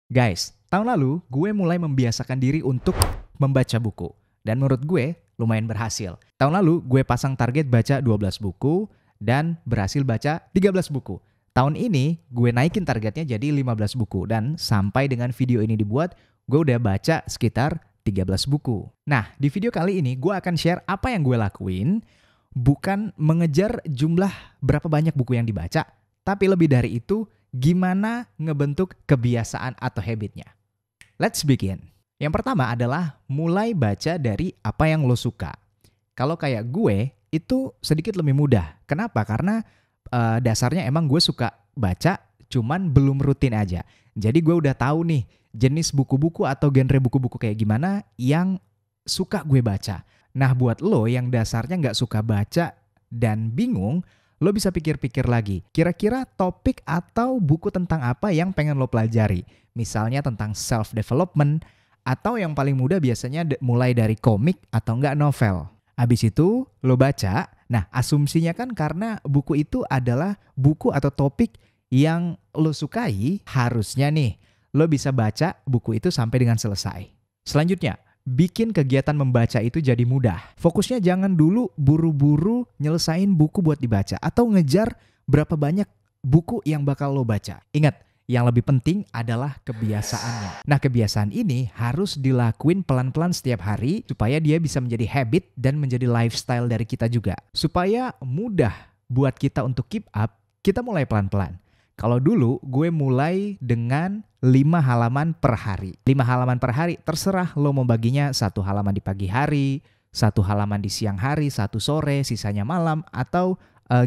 Guys, tahun lalu gue mulai membiasakan diri untuk membaca buku. Dan menurut gue lumayan berhasil. Tahun lalu gue pasang target baca 12 buku dan berhasil baca 13 buku. Tahun ini gue naikin targetnya jadi 15 buku. Dan sampai dengan video ini dibuat, gue udah baca sekitar 13 buku. Nah, di video kali ini gue akan share apa yang gue lakuin. Bukan mengejar jumlah berapa banyak buku yang dibaca, tapi lebih dari itu, gimana ngebentuk kebiasaan atau habitnya. Let's begin. Yang pertama adalah mulai baca dari apa yang lo suka. Kalau kayak gue, itu sedikit lebih mudah. Kenapa? Karena dasarnya emang gue suka baca, cuman belum rutin aja. Jadi gue udah tahu nih jenis buku-buku atau genre buku-buku kayak gimana yang suka gue baca. Nah, buat lo yang dasarnya nggak suka baca dan bingung, lo bisa pikir-pikir lagi. Kira-kira topik atau buku tentang apa yang pengen lo pelajari? Misalnya tentang self-development, atau yang paling mudah biasanya mulai dari komik atau enggak novel. Habis itu lo baca, nah asumsinya kan karena buku itu adalah buku atau topik yang lo sukai, harusnya nih lo bisa baca buku itu sampai dengan selesai. Selanjutnya, bikin kegiatan membaca itu jadi mudah. Fokusnya jangan dulu buru-buru nyelesain buku buat dibaca atau ngejar berapa banyak buku yang bakal lo baca. Ingat, yang lebih penting adalah kebiasaannya. Nah, kebiasaan ini harus dilakuin pelan-pelan setiap hari supaya dia bisa menjadi habit dan menjadi lifestyle dari kita juga. Supaya mudah buat kita untuk keep up, kita mulai pelan-pelan. Kalau dulu gue mulai dengan 5 halaman per hari. 5 halaman per hari, terserah lo mau baginya 1 halaman di pagi hari, 1 halaman di siang hari, 1 sore, sisanya malam, atau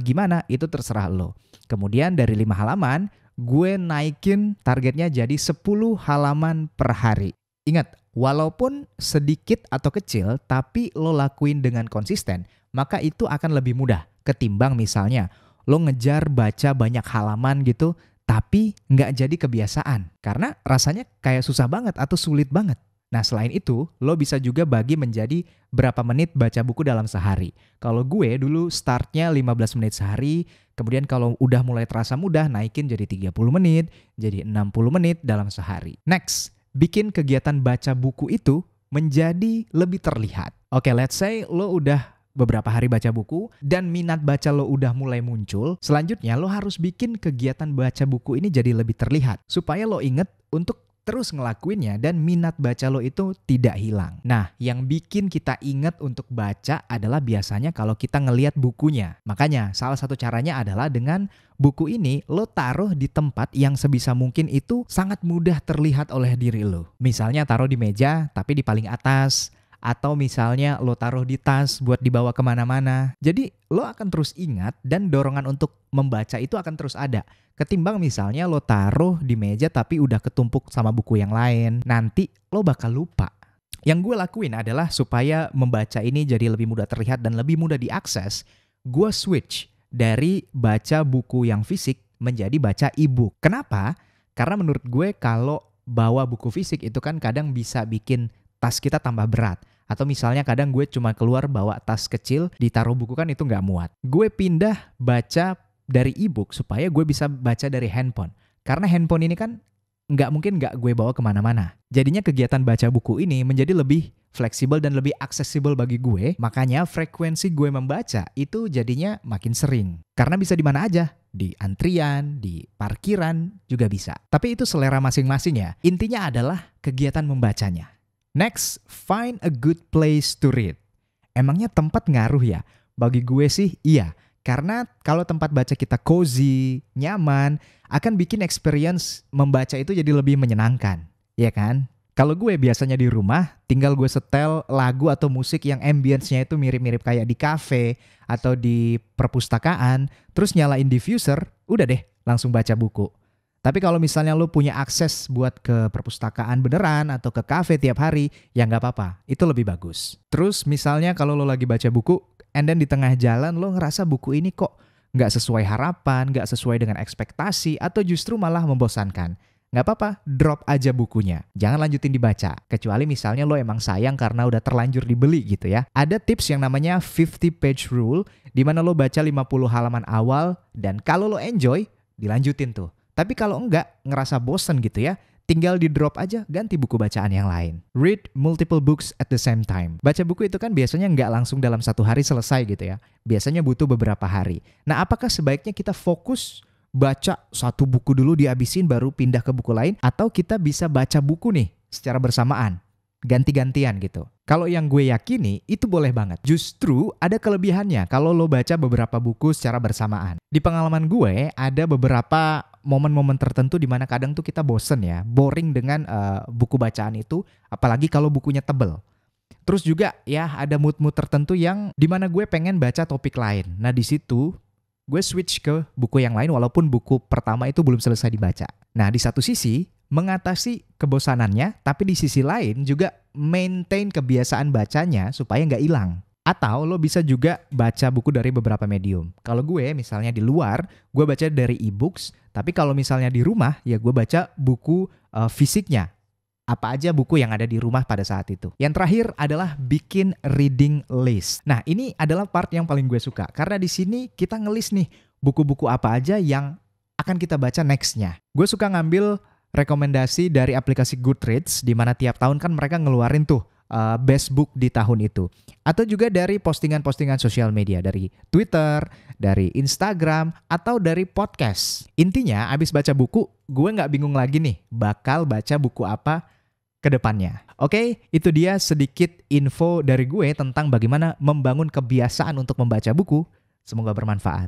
gimana, itu terserah lo. Kemudian dari 5 halaman, gue naikin targetnya jadi 10 halaman per hari. Ingat, walaupun sedikit atau kecil, tapi lo lakuin dengan konsisten, maka itu akan lebih mudah ketimbang misalnya lo ngejar baca banyak halaman gitu, tapi nggak jadi kebiasaan. Karena rasanya kayak susah banget atau sulit banget. Nah, selain itu, lo bisa juga bagi menjadi berapa menit baca buku dalam sehari. Kalau gue dulu startnya 15 menit sehari, kemudian kalau udah mulai terasa mudah, naikin jadi 30 menit, jadi 60 menit dalam sehari. Next, bikin kegiatan baca buku itu menjadi lebih terlihat. Oke, let's say lo udah beberapa hari baca buku dan minat baca lo udah mulai muncul. Selanjutnya lo harus bikin kegiatan baca buku ini jadi lebih terlihat supaya lo inget untuk terus ngelakuinnya dan minat baca lo itu tidak hilang. Nah, yang bikin kita inget untuk baca adalah biasanya kalau kita ngelihat bukunya. Makanya salah satu caranya adalah dengan buku ini lo taruh di tempat yang sebisa mungkin itu sangat mudah terlihat oleh diri lo. Misalnya taruh di meja tapi di paling atas. Atau misalnya lo taruh di tas buat dibawa kemana-mana. Jadi lo akan terus ingat dan dorongan untuk membaca itu akan terus ada. Ketimbang misalnya lo taruh di meja tapi udah ketumpuk sama buku yang lain. Nanti lo bakal lupa. Yang gue lakuin adalah supaya membaca ini jadi lebih mudah terlihat dan lebih mudah diakses. Gue switch dari baca buku yang fisik menjadi baca e-book. Kenapa? Karena menurut gue kalau bawa buku fisik itu kan kadang bisa bikin tas kita tambah berat. Atau misalnya kadang gue cuma keluar bawa tas kecil, ditaruh buku kan itu nggak muat. Gue pindah baca dari e-book supaya gue bisa baca dari handphone. Karena handphone ini kan nggak mungkin nggak gue bawa kemana-mana. Jadinya kegiatan baca buku ini menjadi lebih fleksibel dan lebih aksesibel bagi gue. Makanya frekuensi gue membaca itu jadinya makin sering. Karena bisa di mana aja. Di antrian, di parkiran juga bisa. Tapi itu selera masing-masing ya. Intinya adalah kegiatan membacanya. Next, find a good place to read. Emangnya tempat ngaruh ya? Bagi gue sih iya. Karena kalau tempat baca kita cozy, nyaman, akan bikin experience membaca itu jadi lebih menyenangkan. Ya kan? Kalau gue biasanya di rumah, tinggal gue setel lagu atau musik yang ambience-nya itu mirip-mirip kayak di cafe atau di perpustakaan, terus nyalain diffuser, udah deh langsung baca buku. Tapi kalau misalnya lo punya akses buat ke perpustakaan beneran atau ke kafe tiap hari, ya nggak apa-apa, itu lebih bagus. Terus misalnya kalau lo lagi baca buku, and then di tengah jalan lo ngerasa buku ini kok nggak sesuai harapan, nggak sesuai dengan ekspektasi, atau justru malah membosankan. Nggak apa-apa, drop aja bukunya. Jangan lanjutin dibaca. Kecuali misalnya lo emang sayang karena udah terlanjur dibeli gitu ya. Ada tips yang namanya 50 page rule, di mana lo baca 50 halaman awal, dan kalau lo enjoy, dilanjutin tuh. Tapi kalau enggak, ngerasa bosen gitu ya, tinggal di drop aja, ganti buku bacaan yang lain. Read multiple books at the same time. Baca buku itu kan biasanya nggak langsung dalam satu hari selesai gitu ya. Biasanya butuh beberapa hari. Nah, apakah sebaiknya kita fokus baca satu buku dulu dihabisin baru pindah ke buku lain, atau kita bisa baca buku nih secara bersamaan, ganti-gantian gitu? Kalau yang gue yakini itu boleh banget. Justru ada kelebihannya kalau lo baca beberapa buku secara bersamaan. Di pengalaman gue ada beberapa momen-momen tertentu di mana kadang tuh kita bosen ya, boring dengan buku bacaan itu, apalagi kalau bukunya tebel. Terus juga ya ada mood-mood tertentu yang di mana gue pengen baca topik lain. Nah di situ gue switch ke buku yang lain walaupun buku pertama itu belum selesai dibaca. Nah di satu sisi mengatasi kebosanannya, tapi di sisi lain juga maintain kebiasaan bacanya supaya nggak hilang. Atau lo bisa juga baca buku dari beberapa medium. Kalau gue misalnya di luar, gue baca dari e-books, tapi kalau misalnya di rumah, ya gue baca buku fisiknya. Apa aja buku yang ada di rumah pada saat itu. Yang terakhir adalah bikin reading list. Nah ini adalah part yang paling gue suka, karena di sini kita ngelis nih buku-buku apa aja yang akan kita baca nextnya. Gue suka ngambil rekomendasi dari aplikasi Goodreads, di mana tiap tahun kan mereka ngeluarin tuh best book di tahun itu. Atau juga dari postingan-postingan sosial media, dari Twitter, dari Instagram, atau dari podcast. Intinya abis baca buku, gue nggak bingung lagi nih bakal baca buku apa ke depannya. Oke, itu dia sedikit info dari gue tentang bagaimana membangun kebiasaan untuk membaca buku. Semoga bermanfaat.